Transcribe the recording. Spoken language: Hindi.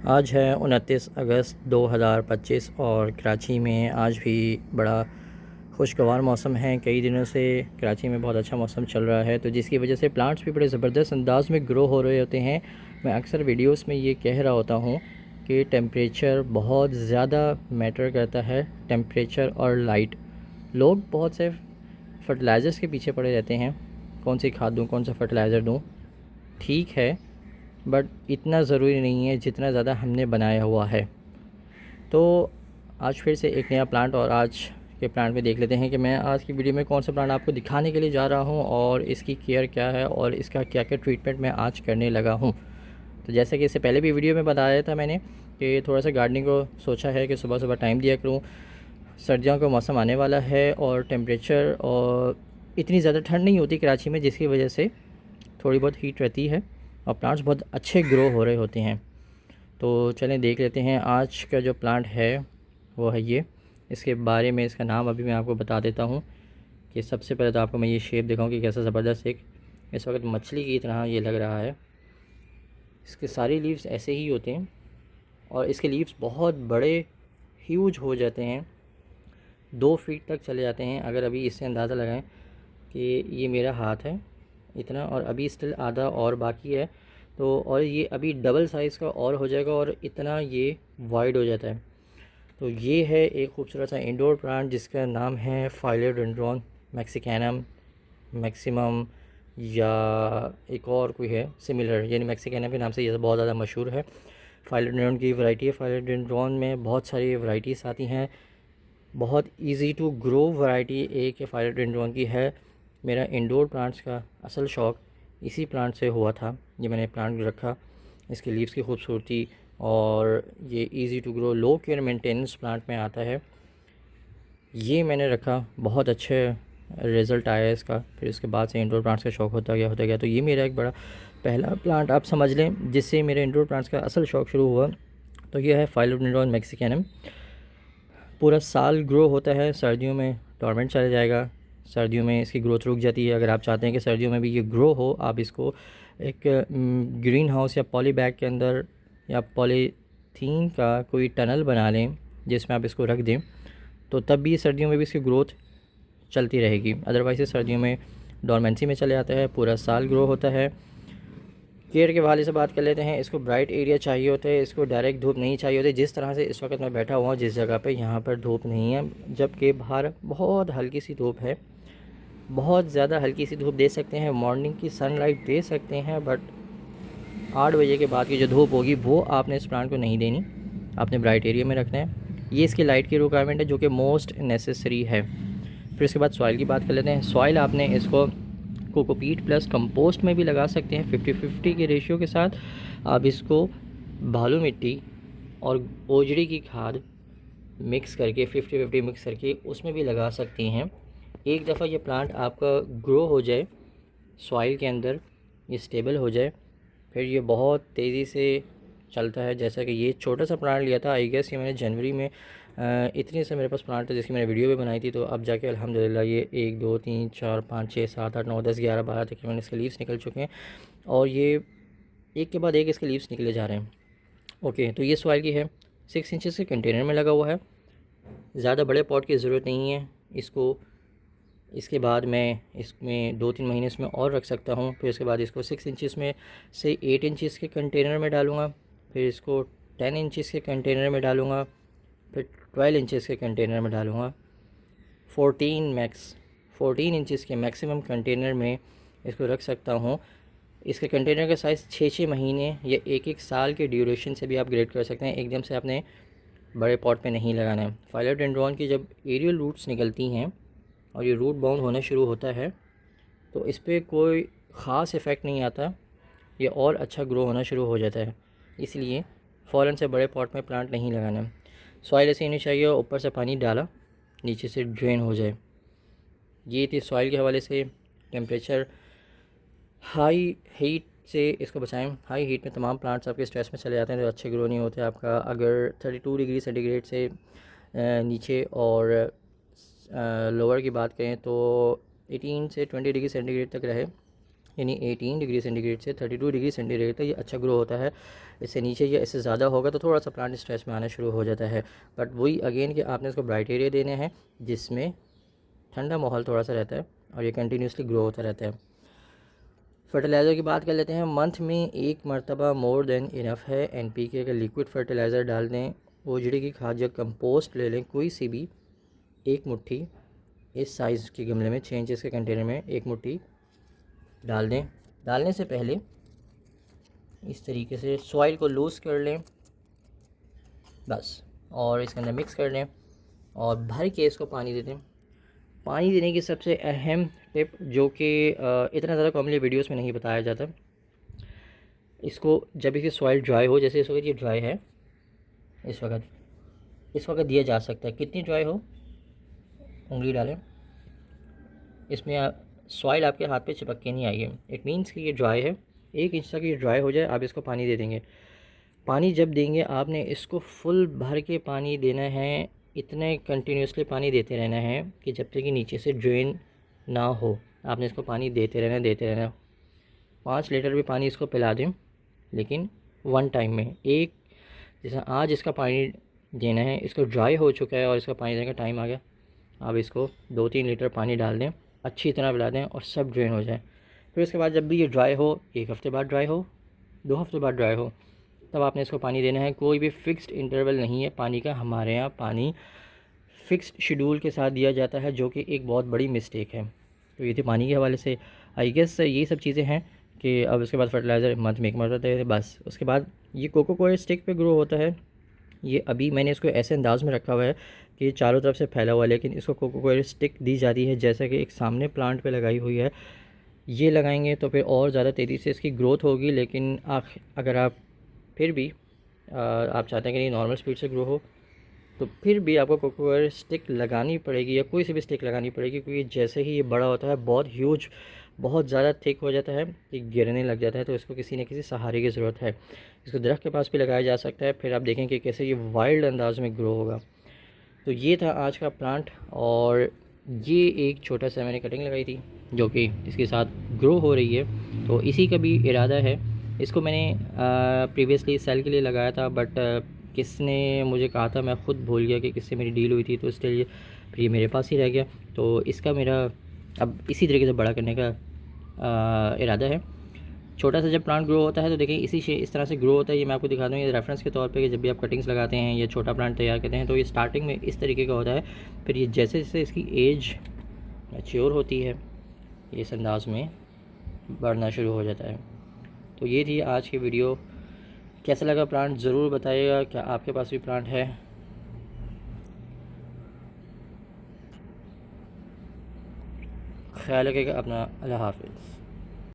आज है 29 अगस्त 2025 और कराची में आज भी बड़ा खुशगवार मौसम है। कई दिनों से कराची में बहुत अच्छा मौसम चल रहा है, तो जिसकी वजह से प्लांट्स भी बड़े ज़बरदस्त अंदाज में ग्रो हो रहे होते हैं। मैं अक्सर वीडियोस में ये कह रहा होता हूँ कि टेम्परेचर बहुत ज़्यादा मैटर करता है, टेम्परेचर और लाइट। लोग बहुत से फर्टिलाइज़र्स के पीछे पड़े रहते हैं, कौन सी खाद दूँ, कौन सा फर्टिलाइज़र दूँ। ठीक है, बट इतना ज़रूरी नहीं है जितना ज़्यादा हमने बनाया हुआ है। तो आज फिर से एक नया प्लांट, और आज के प्लांट में देख लेते हैं कि मैं आज की वीडियो में कौन सा प्लांट आपको दिखाने के लिए जा रहा हूं और इसकी केयर क्या है और इसका क्या क्या ट्रीटमेंट मैं आज करने लगा हूं। तो जैसे कि इससे पहले भी वीडियो में बताया था मैंने कि थोड़ा सा गार्डनिंग को सोचा है कि सुबह सुबह टाइम दिया करूँ। सर्दियों का मौसम आने वाला है और टेम्परेचर और इतनी ज़्यादा ठंड नहीं होती कराची में, जिसकी वजह से थोड़ी बहुत हीट रहती है और प्लांट्स बहुत अच्छे ग्रो हो रहे होते हैं। तो चलें देख लेते हैं आज का जो प्लांट है वो है ये। इसके बारे में इसका नाम अभी मैं आपको बता देता हूँ कि सबसे पहले तो आपको मैं ये शेप दिखाऊँ कि कैसा ज़बरदस्त एक इस वक्त मछली की तरह ये लग रहा है। इसके सारे लीव्स ऐसे ही होते हैं और इसके लीव्स बहुत बड़े ह्यूज हो जाते हैं, 2 फीट तक चले जाते हैं। अगर अभी इससे अंदाज़ा लगाएं कि ये मेरा हाथ है इतना, और अभी स्टिल आधा और बाकी है, तो और ये अभी डबल साइज़ का और हो जाएगा और इतना ये वाइड हो जाता है। तो ये है एक खूबसूरत सा इंडोर प्लांट जिसका नाम है फाइलोडेंड्रॉन मैक्सिकैनम मैक्सिमम, या एक और कोई है सिमिलर, यानी मैक्सिकैनम के नाम से ये बहुत ज़्यादा मशहूर है। फाइलोडेंड्रॉन की वैरायटी है। फाइलोडेंड्रॉन में बहुत सारी वैरायटीज़ आती हैं। बहुत इजी टू ग्रो वैरायटी एक फाइलोडेंड्रॉन की है। मेरा इंडोर प्लांट्स का असल शौक़ इसी प्लांट से हुआ था। ये मैंने प्लांट रखा, इसके लीव्स की खूबसूरती, और ये easy to grow low care maintenance plant में आता है। ये मैंने रखा, बहुत अच्छे रिज़ल्ट आया इसका। फिर इसके बाद से इंडोर प्लांट्स का शौक़ होता गया। तो ये मेरा एक बड़ा पहला प्लांट आप समझ लें जिससे मेरे इंडोर प्लांट्स का असल शौक़ शुरू हुआ। तो ये है फाइलोडेंड्रॉन मैक्सिकैनम। पूरा साल ग्रो होता है, सर्दियों में डोरमेंट चला जाएगा, सर्दियों में इसकी ग्रोथ रुक जाती है। अगर आप चाहते हैं कि सर्दियों में भी ये ग्रो हो, आप इसको एक ग्रीन हाउस या पॉली बैग के अंदर या पॉलीथीन का कोई टनल बना लें जिसमें आप इसको रख दें, तो तब भी सर्दियों में भी इसकी ग्रोथ चलती रहेगी। अदरवाइज़ ये सर्दियों में डोरमेंसी में चले जाता है, पूरा साल ग्रो होता है। केयर के हवाले से बात कर लेते हैं। इसको ब्राइट एरिया चाहिए होता है, इसको डायरेक्ट धूप नहीं चाहिए होती। जिस तरह से इस वक्त मैं बैठा हुआ हूँ जिस जगह पे, यहाँ पर धूप नहीं है, जबकि बाहर बहुत हल्की सी धूप है। बहुत ज़्यादा हल्की सी धूप दे सकते हैं, मॉर्निंग की सनलाइट दे सकते हैं, बट 8 बजे के बाद की जो धूप होगी वो आपने इस प्लांट को नहीं देनी, आपने ब्राइट एरिया में रखना है। ये इसकी लाइट की रिक्वायरमेंट है जो कि मोस्ट नेसेसरी है। फिर उसके बाद सॉइल की बात कर लेते हैं। सॉइल आपने इसको कोकोपीट प्लस कंपोस्ट में भी लगा सकते हैं, 50-50 के रेशियो के साथ। आप इसको बालू मिट्टी और ओजड़ी की खाद मिक्स करके 50-50 मिक्स करके उसमें भी लगा सकती हैं। एक दफ़ा ये प्लांट आपका ग्रो हो जाए सॉइल के अंदर, ये स्टेबल हो जाए, फिर ये बहुत तेज़ी से चलता है। जैसा कि ये छोटा सा प्लांट लिया था, आई गेस ये मैंने जनवरी में, इतने से मेरे पास प्लांट था जिसकी मैंने वीडियो भी बनाई थी। तो अब जाके अल्हम्दुलिल्लाह ये 1 2 3 4 5 6 7 8 9 10 11 12 तकरीबन इसके लीव्स निकल चुके हैं, और ये एक के बाद एक इसके लीव्स निकले जा रहे हैं। ओके, तो ये सॉइल की है, 6 इंचज़ के कंटेनर में लगा हुआ है। ज़्यादा बड़े पॉट की ज़रूरत नहीं है इसको। इसके बाद मैं इसमें 2-3 महीने इसमें और रख सकता हूँ। फिर उसके बाद इसको 6 इंचज़ में से 8 इंचज़ के कंटेनर में डालूँगा, फिर इसको 10 इंचज़ के कंटेनर में डालूँगा, फिर 12 इंचज़ के कंटेनर में डालूँगा, 14 इंचज़ के मैक्सिमम कंटेनर में इसको रख सकता हूँ। इसके कंटेनर का साइज़ 6-6 महीने या 1-1 साल के ड्यूरेशन से भी आप ग्रेड कर सकते हैं। एकदम से आपने बड़े पॉट पे नहीं लगाना है। फाइलोडेंड्रॉन की जब एरियल रूट्स निकलती हैं और ये रूट बाउंड होना शुरू होता है, तो इस पर कोई ख़ास इफ़ेक्ट नहीं आता, ये और अच्छा ग्रो होना शुरू हो जाता है। इसलिए फ़ौरन से बड़े पॉट में प्लांट नहीं लगाना। सॉइल ऐसे होनी चाहिए, ऊपर से पानी डाला, नीचे से ड्रेन हो जाए। ये थी सॉइल के हवाले से। टेम्परेचर हाई हीट से इसको बचाएं। हाई हीट में तमाम प्लांट्स आपके स्ट्रेस में चले जाते हैं तो अच्छे ग्रो नहीं होते। आपका अगर 32 डिग्री सेंटीग्रेड से नीचे और लोअर की बात करें तो 18 से 20 डिग्री सेंटीग्रेड तक रहे, यानी 18 डिग्री सेंटीग्रेड से 32 डिग्री सेंटीग्रेड तक ये अच्छा ग्रो होता है। इससे नीचे या इससे ज़्यादा होगा तो थोड़ा सा प्लांट स्ट्रेस में आना शुरू हो जाता है। बट वही अगेन कि आपने इसको ब्राइट एरिया देने हैं जिसमें ठंडा माहौल थोड़ा सा रहता है और ये कंटिन्यूसली ग्रो होता रहता है। फर्टिलाइज़र की बात कर लेते हैं। मंथ में एक मरतबा मोर देन इनफ है। NPK का लिक्विड फर्टिलाइज़र डाल दें। ओजड़ी की खाद या कंपोस्ट ले लें, कोई सी भी एक मुट्ठी इस साइज़ के गमले में 6 इंचेस के कंटेनर में एक मुट्ठी डाल दें। डालने से पहले इस तरीके से सॉइल को लूज़ कर लें बस, और इसके अंदर मिक्स कर लें और भर के इसको पानी दे दें। पानी देने की सबसे अहम टिप जो कि इतना ज़्यादा कॉमनली वीडियोस में नहीं बताया जाता, इसको जब इसकी सॉइल ड्राई हो, जैसे इस वक्त ये ड्राई है, इस वक्त दिया जा सकता है। कितनी ड्राई हो, उंगली डालें इसमें, सॉइल आपके हाथ पे चिपक के नहीं आएगी। इट मीन्स कि ये ड्राई है, 1 इंच तक ये ड्राई हो जाए, आप इसको पानी दे देंगे। पानी जब देंगे आपने इसको फुल भर के पानी देना है। इतने कंटिन्यूसली पानी देते रहना है कि जब तक कि नीचे से ड्रेन ना हो, आपने इसको पानी देते रहना। 5 लीटर भी पानी इसको पिला दें, लेकिन वन टाइम में। एक जैसा आज इसका पानी देना है, इसको ड्राई हो चुका है और इसका पानी देने का टाइम आ गया, आप इसको 2-3 लीटर पानी डाल दें, अच्छी तरह पिला दें और सब ड्रेन हो जाए। फिर उसके बाद जब भी ये ड्राई हो, 1 हफ़्ते बाद ड्राई हो, 2 हफ्ते बाद ड्राई हो, तब आपने इसको पानी देना है। कोई भी फ़िक्स्ड इंटरवल नहीं है पानी का। हमारे यहाँ पानी फ़िक्स्ड शेड्यूल के साथ दिया जाता है, जो कि एक बहुत बड़ी मिस्टेक है। तो ये थी पानी के हवाले से। आई गेस ये सब चीज़ें हैं कि अब उसके बाद फर्टिलाइज़र मंथ में एक मरतबा दे, बस। उसके बाद ये कोकोकोयर स्टिक पे ग्रो होता है। ये अभी मैंने इसको ऐसे अंदाज़ में रखा हुआ है कि ये चारों तरफ से फैला हुआ है, लेकिन इसको कोकोकोयर स्टिक दी जाती है जैसा कि एक सामने प्लांट पे लगाई हुई है। ये लगाएंगे तो फिर और ज़्यादा तेज़ी से इसकी ग्रोथ होगी। लेकिन अगर आप फिर भी आप चाहते हैं कि नहीं नॉर्मल स्पीड से ग्रो हो, तो फिर भी आपको कोकोकोयर स्टिक लगानी पड़ेगी या कोई सी भी स्टिक लगानी पड़ेगी, क्योंकि जैसे ही ये बड़ा होता है बहुत ह्यूज, बहुत ज़्यादा थिक हो जाता है, ये गिरने लग जाता है। तो इसको किसी न किसी सहारे की ज़रूरत है। इसको दरख्त के पास भी लगाया जा सकता है, फिर आप देखें कि कैसे ये वाइल्ड अंदाज में ग्रो होगा। तो ये था आज का प्लांट, और ये एक छोटा सा मैंने कटिंग लगाई थी जो कि इसके साथ ग्रो हो रही है। तो इसी का भी इरादा है। इसको मैंने प्रीवियसली सेल के लिए लगाया था, बट किसने मुझे कहा था, मैं ख़ुद भूल गया कि किससे मेरी डील हुई थी, तो इसलिए फिर ये मेरे पास ही रह गया। तो इसका मेरा अब इसी तरीके से बड़ा करने का इरादा है। छोटा सा जब प्लांट ग्रो होता है तो देखिए इस तरह से ग्रो होता है। ये मैं आपको दिखा दूँ, ये रेफरेंस के तौर पे कि जब भी आप कटिंग्स लगाते हैं या छोटा प्लांट तैयार करते हैं तो ये स्टार्टिंग में इस तरीके का होता है। फिर ये जैसे जैसे इसकी एज मैच्योर होती है, ये इस अंदाज में बढ़ना शुरू हो जाता है। तो ये थी आज की वीडियो। कैसा लगा प्लांट ज़रूर बताइएगा। क्या आपके पास भी प्लांट है? ख्याल रखिएगा अपना। अल्लाह हाफ़िज़।